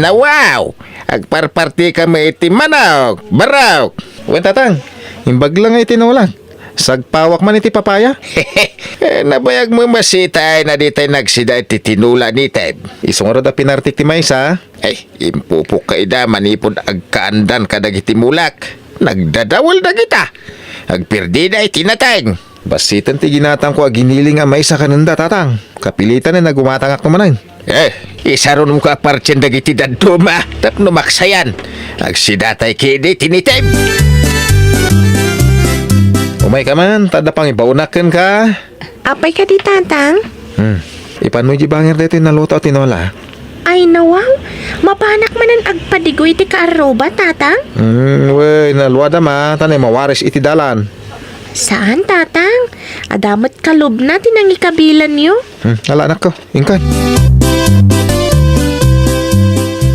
Nawaw! Agparparti kami iti manok, barok. Wen tatang, imbag lang ay tinulang. Sagpawak man iti papaya. Nabayag mo masitay na di tayo nagsida iti tinula ni Teb. Isong rada pinartik ti maysa. Ay, impupok ka ida manipod agkaandan kadag iti mulak. Nagdadawal na kita. Agpirdi na iti nateng. Basitan ti ginatang ko aginiling ang maysa kananda tatang. Kapilitan na nagumatangak naman. Isaron mo ka parchen dagiti daduma. Tapno maksayan. Agsidatay kini tiniteb. Umay ka man, tada pang ibaunakan ka. Apay ka di, tatang? Ipanoy di bangir dito yung naluto at tinola. Ay, nawaw. Mapanak manan agpadigoy ti kaaroba, tatang? Wey, naluwada ma, tanay mawaris iti dalan. Saan, tatang? Adamot kalob na tinangi kabilan niyo. Ala anak ko, ingkan.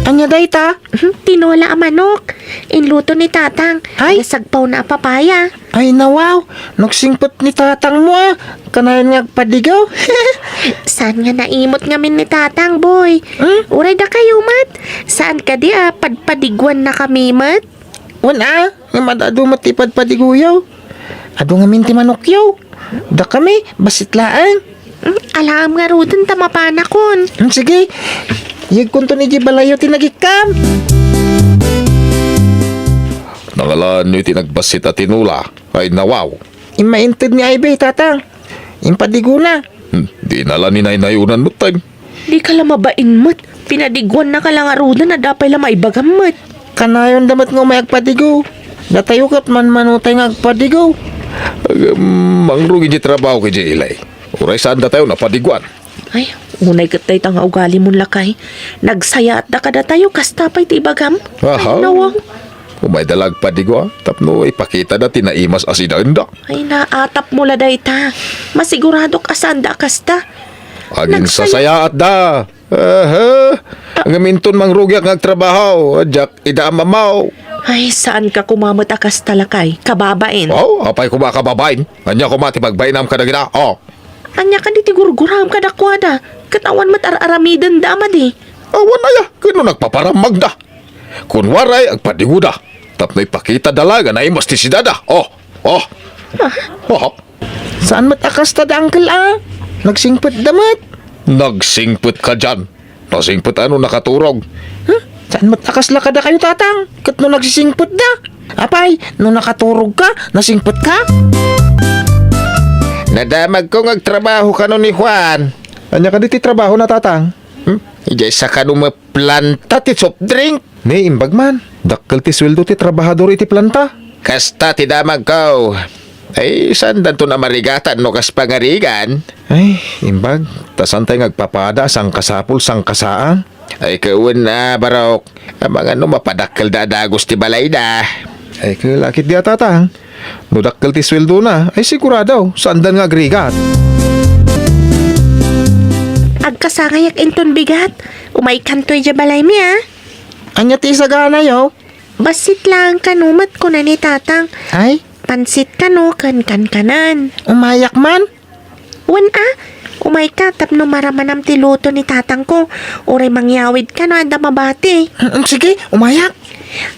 Anya day ta? Tinola a manok. Inluto ni tatang. Ay. Nasagpaw na a papaya. Ay nawaw, nagsingpot ni tatang mo kanayan nga padigaw. Saan nga naimot ngamin ni tatang, boy? Uray da kayo, mat. Saan ka di padpadigwan na kami, mat? Wala, nga madado matipad padiguyaw. Ado nga minti manokyaw. Da kami, basitlaan. Alam nga rudin tamapanakon. Sige, yag kunto ni Jibalayo tinagikam. Nangalaan nyo tinagbasit at tinula. Ay nawaw. Imaintid ni Aibe, tatang. Impadigo na. Di nala ni naynayunan mo time. Di ka lang mabain, mat. Pinadigwan na ka lang arudan na dapay lang maibagam, mat. Kanayon damat nga may agpadigo. Datayo kat man manutay nga agpadigo. Mangrugin di trabaho kay Ilay. Uray saan da tayo napadiguan. Ay, unay katay tanga ugali mong lakay. Nagsaya at da kada tayo kastapay ti ibagam. Aha. Ay, nawang. Umay dalag padigwa. Tapno ipakita na tinaimas asidanda. Ay, naatap mo la dayta. Masigurado kasanda kasta. Agin Nagsaya- sa saya at da. Ang aminton mangrugi ang agtrabaho. Adyak ida mamaw. Ay, saan ka kumamot akas talakay? Kababain. Oh, apay ko ba kababain? Anya ko mati pagbainam ka na gina. Oh. Anya ka di tigurguram ka dakwada. Katawan mat aramidan dama di. Awan na ya. Kano nagpaparamag da. Kunwaray agpadigo da. Tapno ipakita dalaga na imas ti sidada. Oh. Oh. Oh. Saan mat akas tada angkel Nagsingpot damat. Nagsingput ka dyan. Nasingput ano nakaturog. Saan mat akas la kada kayo tatang? Kat no nagsisingpot da. Apay, no nakaturog ka, nasingpot ka? Nadamag ko ngagtrabaho ka ni Juan. Anya ka diti trabaho na tatang? Ijay sa kanong planta ti soft drink. Ni imbag man. Dakkel ti sweldo ti trabahador iti planta. Kasta ti damag ko. Ay, saan dan to na marigatan no kas pangarigan? Ay, imbag. Tasantay ngagpapada sang kasapul sang kasaang. Ay, kawan na, barok. Ang mga no mapadakkel dadagos ti balay da. Ay, kalakit di tatang. No dakkel ti sweldo na, ay sigurado. Saan dan nga agrigat? Agkasangayak inton bigat. Umay kantoy jabalay mi Anya ti sagana yo? Basit lang kanumat ko na ni tatang. Ay, Pansit kano kan kanan. umayak man. Wan umay ka tapno maramanam ti luto ni tatang ko. Oray mangyawid ka no anda mabati. Sige, umayak.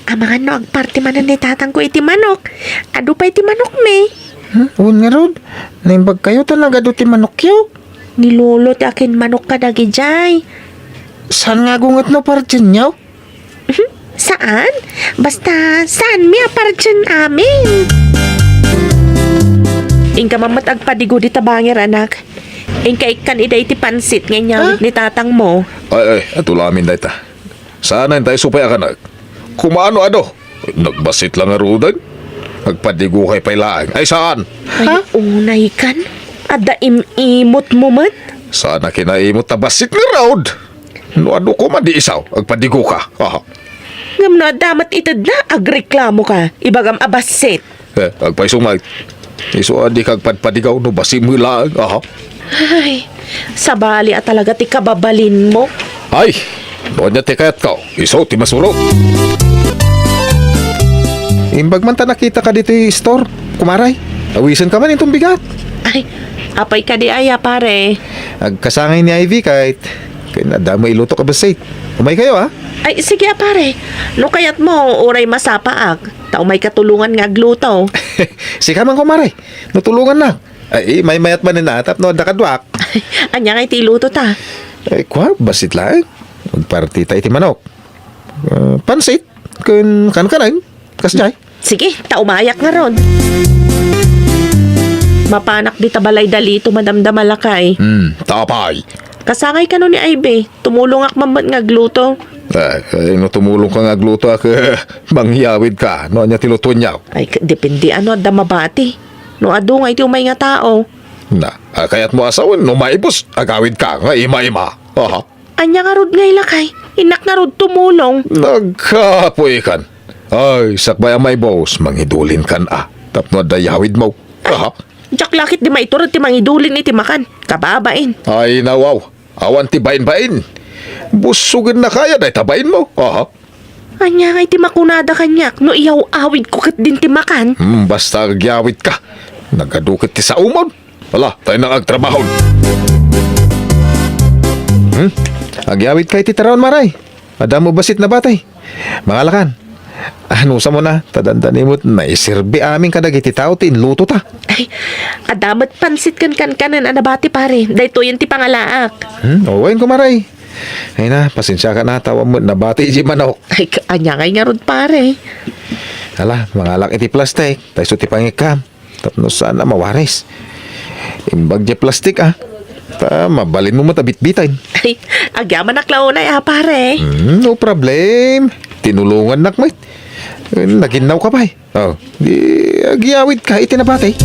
Amangan no agparti manan ni tatang ko iti manok. Ado pa iti manok me. Un nga rod. Naimbag kayo talaga do ti manok yo. Nilolo ti akin manok kadagi jay. Saan nga gungat no parchen yo? Saan? Basta saan mi aparadyan amin? Ingka mamat agpadigo di tabangir anak. Ingka ikan ida iti pansit nganyawid ni tatang mo. Ay, atulamin da ita. Saan tayo supay akanak? Kumano ado? Nagbasit lang arudan? Nagpadigo kay pailaan. Ay, saan? Ay, unay kan? Ada imot mo mat? Sana kinaimot na basit ni Raud. No ano ko man di isaw, agpadigo ka. Aha. Ngam na damat itad na agreklamo ka. Ibagam abasit. Agpaisumag. Iso adi kag padpadigaw no basim mo lang. Aha. Ay, sabali at talaga ti kababalin mo. Ay, doon niya tikayat ka. Iso, ti masurot. Imbag man ta nakita ka dito yung store. Kumaray, awisan ka man itong bigat. Ay, apay ka di aya pare. Agkasangay ni Ivy kahit Kaya nadamay iluto ka basit. Umay kayo ha? Ay, sige pare. No kayat mo, uray masapaag. Tao may katulungan nga agluto. Si kamang kumare. Natulungan na. Ay, may mayat man natap no dakadwak. Anya nga iti luto ta. Ay, kwa, basit lang. Magparti tayo iti manok. Pansit. Kun kan-kanan. Kasjay. Sige, ta umayak nga ron. Mapanak di tabalay dalito madamdamalakay. Tapay. Kasangay ka no ni Ivy. Tumulong ak mamat nga agluto. Ay, no tumulong ka nga agluto ak manghiyawid ka. No, anya tilutuan niyaw. Ay, depende ano da mabati. No adu nga iti umay nga tao. Na, kaya't mo asawan, no maibos, agawid ka nga ima-ima. Aha. Anya nga rod ngay lakay. Inak nga rod tumulong. Nagkapoy kan. Ay, sakbay ang may boss, manghidulin kan Tapno dayawid mo. Aha. Jak lakit di maiturod ti mangidulin iti makan. Kababain. Ay, nawaw. Awan ti bain-bain. Busugin na kaya day tabain mo. Aha. Anya nga iti makunada kanyak. No iyaw awid ko kat din ti makan. Basta agyawid ka. Nagadukit ti sa umon. Wala, tayo nang agtrabahon. Agyawid kay ti tarawon maray. Madamo basit na batay. Mangalakan. Ano sa mo na? Tadandani mo't naisirbi aming kadagiti tao ti inluto ta. Ay, adamat pansit kanan anabati pare. Dahito yan ti pangalaak. Owain ko maray. Ay na, pasensya ka na. Tawa mo, nabati iji manok. Ay, anya nga rod pare. Hala, mangalak iti plastik. Tayo ti pangikam. Tapno sana mawaris. Imbag di plastik Ta, mabalin mo matabit-bitan. Ay, agyaman naklaunay pare. No problem. Tinulungan nakmait. Naginaw ka pa di agyawid ka itinabatay.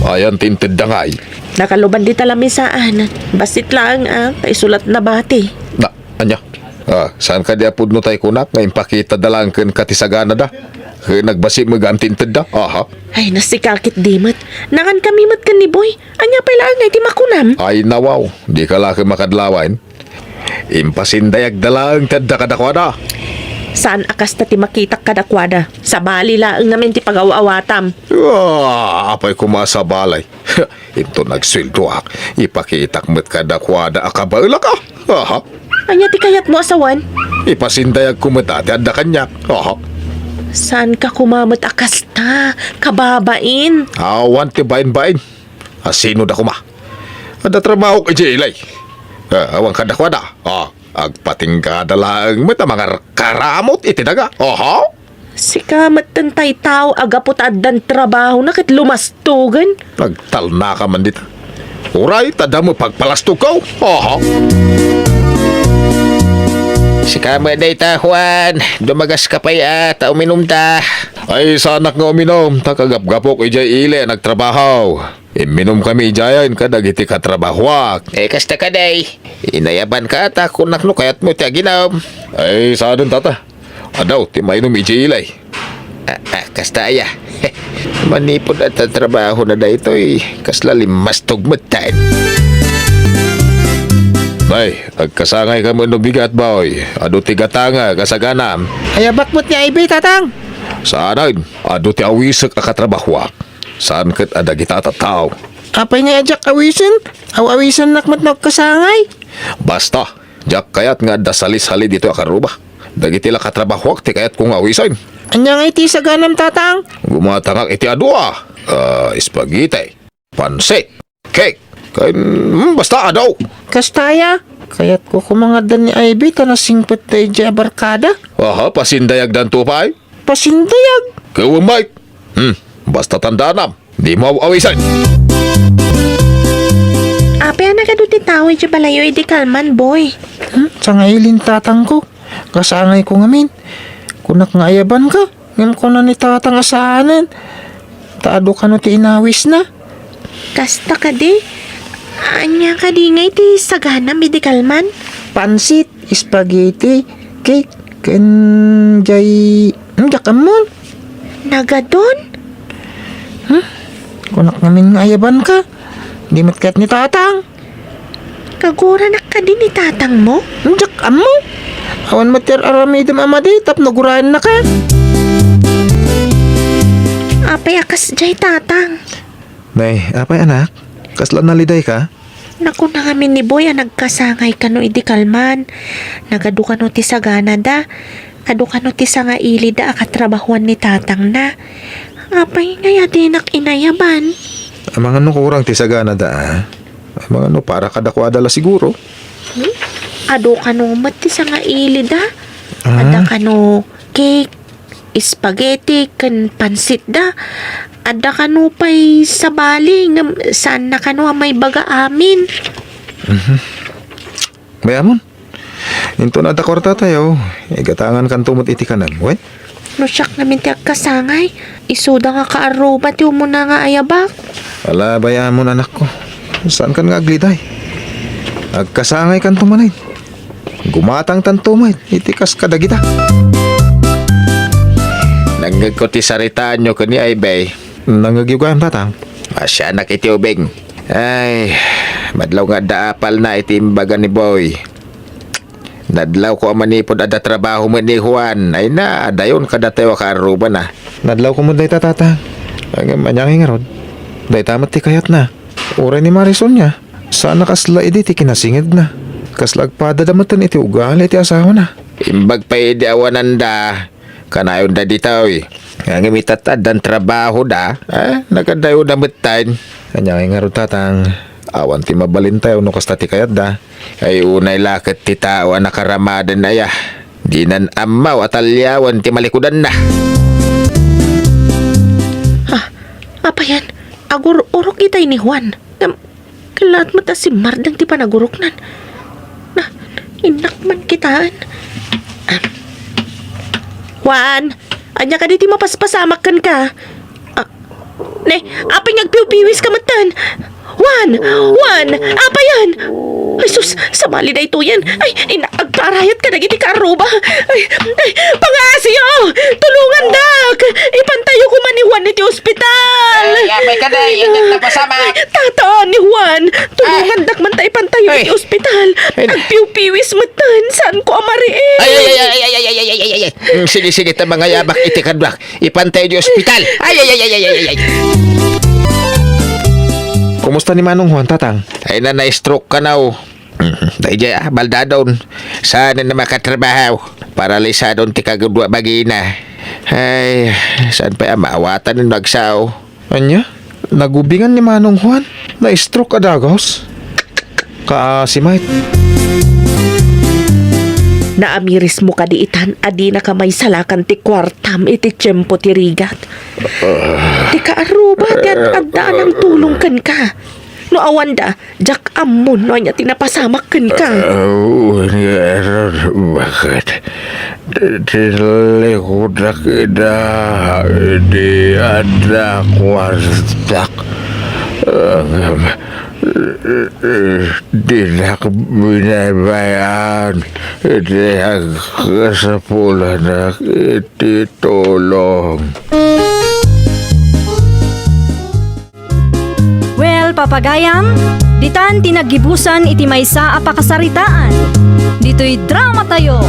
Ayan tinted da nga Nakaluban di talamisaan. Basit lang kay sulat na bati. Na, anya? Saan ka di apod no tayo kunak? Ngayon pakita dalang kan katisagana da. Nagbasi magantinted da. Aha. Ay, nasikakit dimot. Nangan kami mat kan ni boy. Anya pa lang ay ti makunam. Ay nawaw. Di ka laki makadlawain. Impasindayag dalang tadda kadakwada. Saan akas ta ti makitak kadakwada? Sa bali laang namin ti pagawawatam. Apay kumasa balay. Ito nagsweldo Ipakitak mo't kadakwada akabaila ka. Aha. Anya ti kayat mo asawan? Ipasindayag kumatati adda kanyak. Aha. Saan ka kumamot akas ta? Kababain. Awan ti bain-bain. Sino da kuma? Ada trabaho ka jilay. Awang kadakwada. Agpating kadalang mata mga karamot itinaga. Aha. Si kamat tantay tao agapot addan trabaho na kit lumastugan. Nagtalna ka man dito. Uray, tada mo pagpalasto ka. Aha. Si kama day ta, Juan. Dumagas ka pa ta uminom ta. Ay, sanak nga uminom. Takagap-gapok ijay ile nagtrabaho. Iminom kami ijayan kadagiti katrabahwak. Kasta ka day. Inayaban ka ta kunak no kayat mo ti aginom. Ay, saan tata? Adaw, ti mainom ijay ilay. Kasta aya. Manipod at trabaho na day ito kasla limas tugmutan. Ay, agkasangay ka mo no bigat ba oy. Ado ti gatanga kasaganam. Ayabak mo't niya ibay tatang. Saan? Ado ti awisak akatrabahwak. Saan kat adagi tatataw? Apay nga ajak awisan. Awisan nakmat na kasangay. Basta, jak kayat nga dasalis-hali dito akaruba. Dagiti la katrabahwak ti kayat kung awisan. Anya nga iti sa ganam tatang? Gumatangak iti adwa. Spaghetti, pansit, cake. Basta adaw. Kastaya. Kaya't ko kumangadan ni Ivy tanasingpot tayo dya barkada. Aha, pasindayag dan tupay. Pasindayag. Kawamay. Basta tandanam. Di mo awisan. Ape na kaduti tao iti balayo iti kalman boy. Sa ngailin tatang ko. Kasangay ko ngamin. Kunak nga ayaban ka. Ngam ko na ni tatang asaanan. Taado ka no ti inawis na. Kasta ka di. Anya ka di nga iti sagana medical man? Pansit, spaghetti, cake, kanjay, jakamon. Nagadon? Kunak namin nga ayaban ka. Di matkat ni tatang. Kagura na ka din ni tatang mo? Jakam mo. Awan matir aramidam amadi, tap nagurayan na ka. Apay akas jay tatang. Nay, apay anak? Kasla naliday ka? Naku na ngamin ni Boy ang nagkasangay kano idi kalman. Nagadu kano ti sagana da. Adu kano ti sanga ili da akatrabahuan ni tatang na. Apay ngaya dinak inayaban. Ang mga no kurang ti sagana da. Ang mga no para kadakwada la siguro. Adu kano mat ti sanga ili da. Ada kano cake, spaghetti, kan pansit da. Ada kano pa'y sabali, saan na kano may baga amin. Mayamon. Into na dakwarta tayo. Igatangan kan tumot iti kanan. Wen? No siyak namin ti agkasangay. Isuda nga kaaruba ti umuna nga ayabak. Wala bayamon anak ko. Saan kan nga agliday? Agkasangay kan tumanay. Gumatang tan tumay. Itikas kadagita. Nanggag ko ti saritaan nyo kani ay bay. Nangagiugayan tatang. Asya anak iti ubing. Ay, madlaw nga daapal na iti imbaga ni Boy. Nadlaw ko ang manipod ada trabaho mo ni Juan. Ay na, dayon kada tayo kaaruba na. Nadlaw ko mo day tatang. Ang manyangin nga rod. Day tamat ti kayat na. Uray ni Marisol niya. Sana kasla edi ti kinasingid na. Kasla agpadadamatan iti ugali iti asawa na. Imbag pa idi awanan da. Kanayon da ditaw eh. Ang imitatad ang trabaho da. Nagadayo na matain. Kanyangin nga rod tatang. Awan ti mabalin tayo no kasta ti kayat da. Ay unay lakit ti tao ang nakaramadan na ya. Di nan amaw at alyawan ti malikudan na. Apa yan? Agur-urok itay ni Juan. Kalat mata si Mardang ti panagurok nan. Na, inakman kitaan. Juan! Anya ka di ti mapaspasamakan ka. Ne, apay ngagpiw-piwis ka matan. Juan! Juan! Apa yan? Ay sus, samali na ito yan. Ay, inaagparayat ka na giti ka aruba. Ay, pangasyo! Tulungan dak! Ipantayo ko man ni Juan iti ospital. May ka na, yun na pasama. Tata ni Juan, tulungan dak man tayo ipantayo iti ospital. Agpiw-piwis matan, saan ko amariin? Ay. Sige, ta mga yabak itikadbak. Ipantay di ospital. Ay. Kumusta ni Manong Juan tatang? Ay na na-stroke ka na o. Dahil dyan, baldadon. Sana na makatrabaho. Paralisadon ti kagudwa bagina. Ay, saan pa maawatan ng nagsaw? Anya? Nagubingan ni Manong Juan? Na-stroke adagos? Kaasimait. Naamiris mo ka di itan, adi na kamay salakan ti kwartam iti tiyempo ti rigat. Di ka aruba, di agdaan ang tulong kan ka. No awanda, jak amon no anya tinapasamak kan ka. Bakit? Tilikudak ida di ada kwartak. Tidak binabayan. Tidak kesepulan iti tolong. Well, papagayam, ditan tinagibusan iti maysa a pakasaritaan. Dito'y drama tayo.